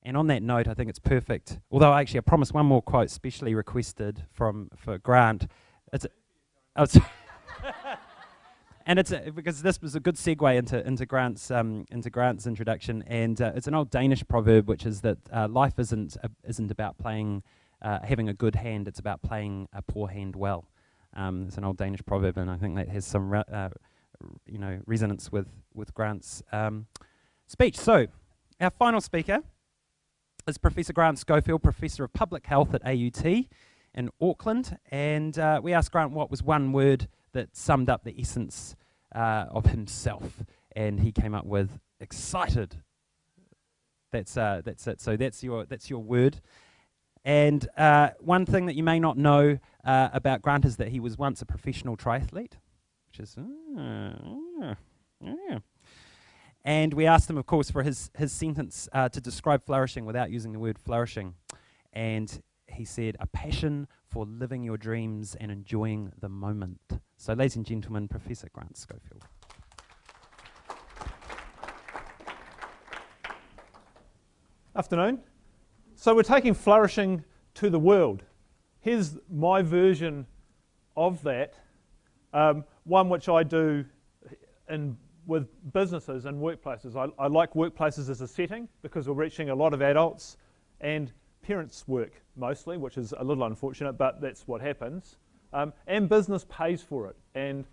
And on that note, I think it's perfect. Although actually I promised one more quote specially requested for Grant. It's, oh, it's and it's because this was a good segue into Grant's introduction, and it's an old Danish proverb, which is that life isn't about having a good hand; it's about playing a poor hand well. It's an old Danish proverb, and I think that has some resonance with Grant's speech. So, our final speaker is Professor Grant Schofield, Professor of Public Health at AUT in Auckland, and we asked Grant what was one word that summed up the essence of himself, and he came up with excited. That's it. So that's your word. And one thing that you may not know about Grant is that he was once a professional triathlete, which is And we asked him, of course, for his sentence to describe flourishing without using the word flourishing. And he said, a passion for living your dreams and enjoying the moment. So, ladies and gentlemen, Professor Grant Schofield. Afternoon. So we're taking flourishing to the world. Here's my version of that, one which I do with businesses and workplaces. I like workplaces as a setting because we're reaching a lot of adults and parents work mostly, which is a little unfortunate, but that's what happens. And business pays for it, and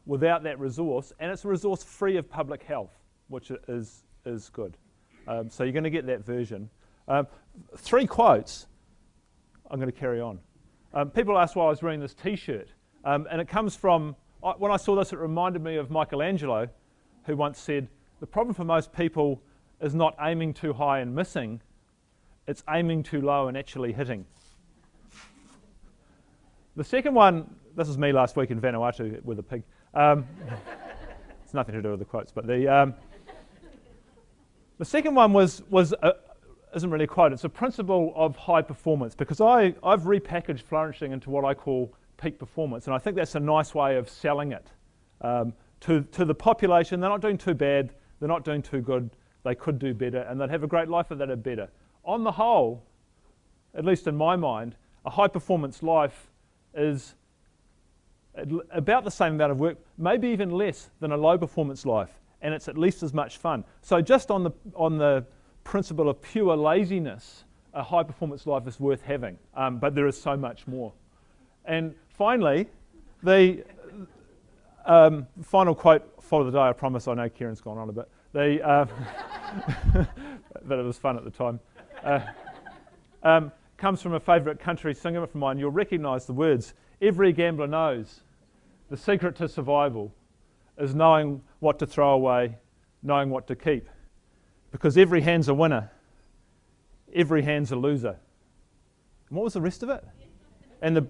without that resource, and it's a resource free of public health, which is good. So you're going to get that version. 3 quotes. I'm going to carry on. People asked why I was wearing this T-shirt, and it comes from, when I saw this, it reminded me of Michelangelo, who once said, the problem for most people is not aiming too high and missing, it's aiming too low and actually hitting. The second one, this is me last week in Vanuatu with a pig. It's nothing to do with the quotes, but the second one isn't really a quote, it's a principle of high performance, because I've repackaged flourishing into what I call peak performance, and I think that's a nice way of selling it to the population. They're not doing too bad, they're not doing too good, they could do better, and they'd have a great life if they did better. On the whole, at least in my mind, a high performance life is about the same amount of work, maybe even less than a low performance life, and it's at least as much fun. So just on the principle of pure laziness, a high performance life is worth having, but there is so much more. And finally, the final quote for the day, I promise. I know Kieran's gone on a bit, but it was fun at the time. Comes from a favourite country singer of mine. You'll recognise the words. Every gambler knows the secret to survival is knowing what to throw away, knowing what to keep. Because every hand's a winner, every hand's a loser. And what was the rest of it? And the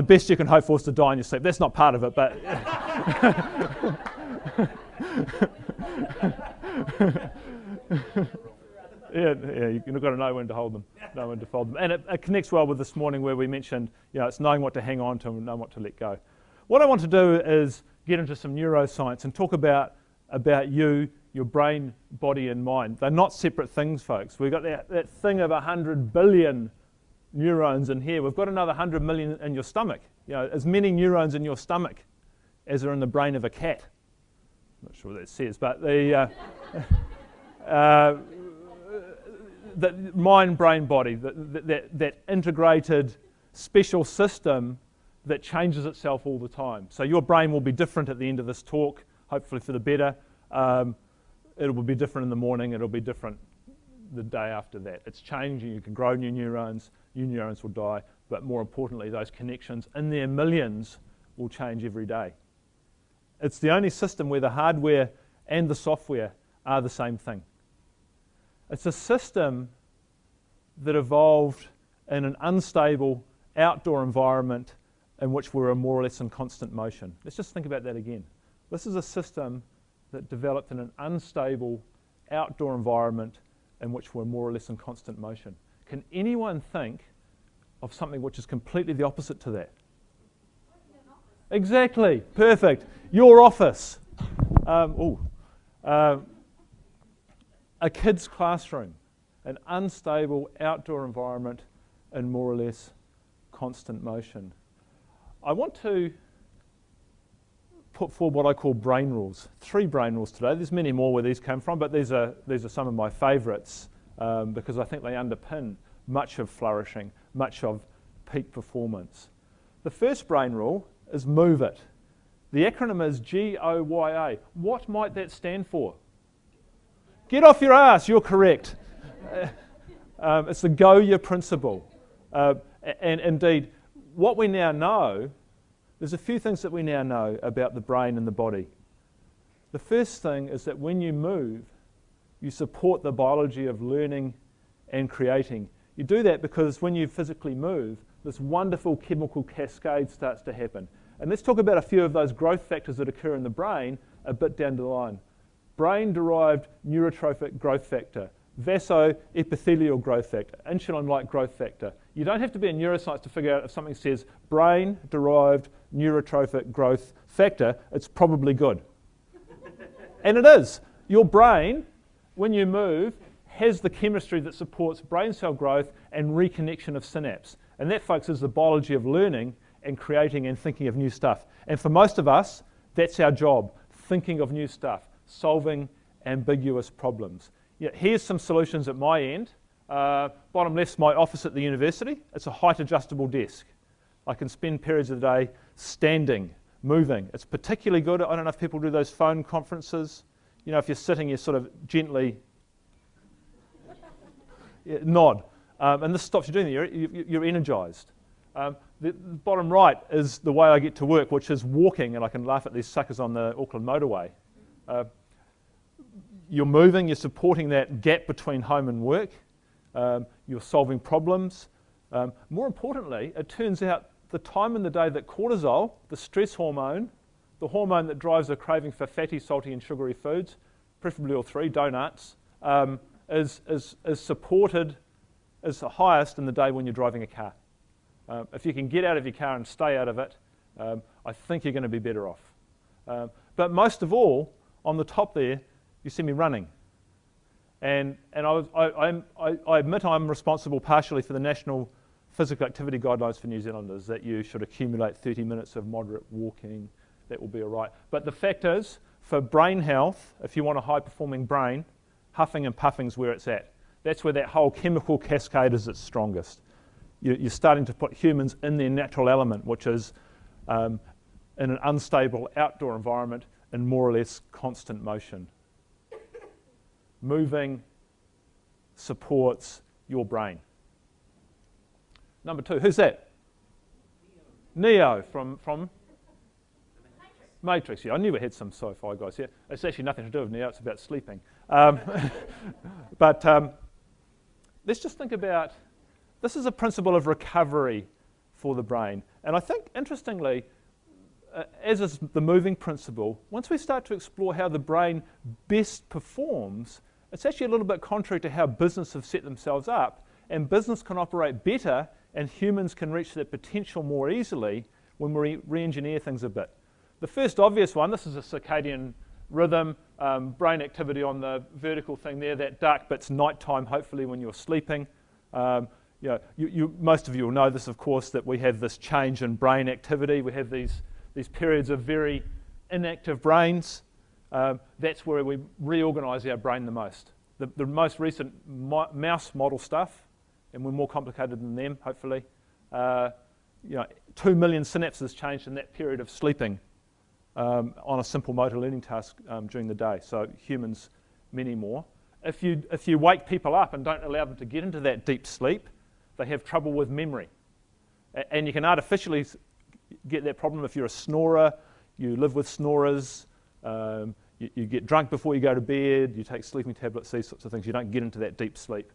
best you can hope for is to die in your sleep. That's not part of it, but yeah, you've got to know when to hold them, know when to fold them. And it connects well with this morning where we mentioned, it's knowing what to hang on to and knowing what to let go. What I want to do is get into some neuroscience and talk about you, your brain, body and mind. They're not separate things, folks. We've got that thing of 100 billion neurons in here. We've got another 100 million in your stomach. As many neurons in your stomach as are in the brain of a cat. I'm not sure what that says, but the mind, brain, body, that integrated special system that changes itself all the time. So your brain will be different at the end of this talk, hopefully for the better. It will be different in the morning, it'll be different the day after that. It's changing, you can grow new neurons will die, but more importantly, those connections in their millions will change every day. It's the only system where the hardware and the software are the same thing. It's a system that evolved in an unstable outdoor environment in which we're more or less in constant motion. Let's just think about that again. This is a system that developed in an unstable outdoor environment in which we're more or less in constant motion. Can anyone think of something which is completely the opposite to that? Exactly, perfect. Your office. A a kid's classroom, an unstable outdoor environment in more or less constant motion. I want to put forward what I call brain rules. 3 brain rules today. There's many more where these came from, but these are some of my favourites because I think they underpin much of flourishing, much of peak performance. The first brain rule is move it. The acronym is GOYA. What might that stand for? Get off your ass, you're correct. It's the Goya principle. And indeed, what we now know, there's a few things that we now know about the brain and the body. The first thing is that when you move, you support the biology of learning and creating. You do that because when you physically move, this wonderful chemical cascade starts to happen. And let's talk about a few of those growth factors that occur in the brain a bit down the line. Brain-derived neurotrophic growth factor, vasoepithelial growth factor, insulin-like growth factor. You don't have to be a neuroscience to figure out if something says brain-derived neurotrophic growth factor, it's probably good. And it is. Your brain, when you move, has the chemistry that supports brain cell growth and reconnection of synapse. And that, folks, is the biology of learning and creating and thinking of new stuff. And for most of us, that's our job, thinking of new stuff, solving ambiguous problems. Yeah, here's some solutions at my end. Bottom left's my office at the university. It's a height adjustable desk. I can spend periods of the day standing, moving. It's particularly good. I don't know if people do those phone conferences. You know, if you're sitting, you sort of gently nod. And this stops you doing that. You're energized. The bottom right is the way I get to work, which is walking, and I can laugh at these suckers on the Auckland motorway. You're moving, you're supporting that gap between home and work, you're solving problems. More importantly, it turns out the time in the day that cortisol, the stress hormone, the hormone that drives a craving for fatty, salty and sugary foods, preferably all 3, donuts, is supported, is the highest in the day when you're driving a car. If you can get out of your car and stay out of it, I think you're going to be better off. But most of all, on the top there, you see me running. And I admit I'm responsible partially for the National Physical Activity Guidelines for New Zealanders, that you should accumulate 30 minutes of moderate walking. That will be all right. But the fact is, for brain health, if you want a high-performing brain, huffing and puffing is where it's at. That's where that whole chemical cascade is its strongest. You're starting to put humans in their natural element, which is in an unstable outdoor environment in more or less constant motion. Moving supports your brain. Number 2, who's that? Neo from Matrix. Yeah, I knew we had some sci-fi guys here. It's actually nothing to do with Neo, it's about sleeping. But let's just think about, this is a principle of recovery for the brain. And I think, interestingly, as is the moving principle, once we start to explore how the brain best performs, it's actually a little bit contrary to how business have set themselves up. And business can operate better and humans can reach their potential more easily when we re-engineer things a bit. The first obvious one, this is a circadian rhythm, brain activity on the vertical thing there, that dark bit's nighttime, hopefully when you're sleeping. Most of you will know this, of course, that we have this change in brain activity. We have these periods of very inactive brains. That's where we reorganise our brain the most. The most recent mouse model stuff, and we're more complicated than them, hopefully. 2 million synapses changed in that period of sleeping on a simple motor learning task during the day. So humans, many more. If you wake people up and don't allow them to get into that deep sleep, they have trouble with memory. And you can artificially get that problem if you're a snorer, you live with snorers, you get drunk before you go to bed, you take sleeping tablets, these sorts of things. You don't get into that deep sleep.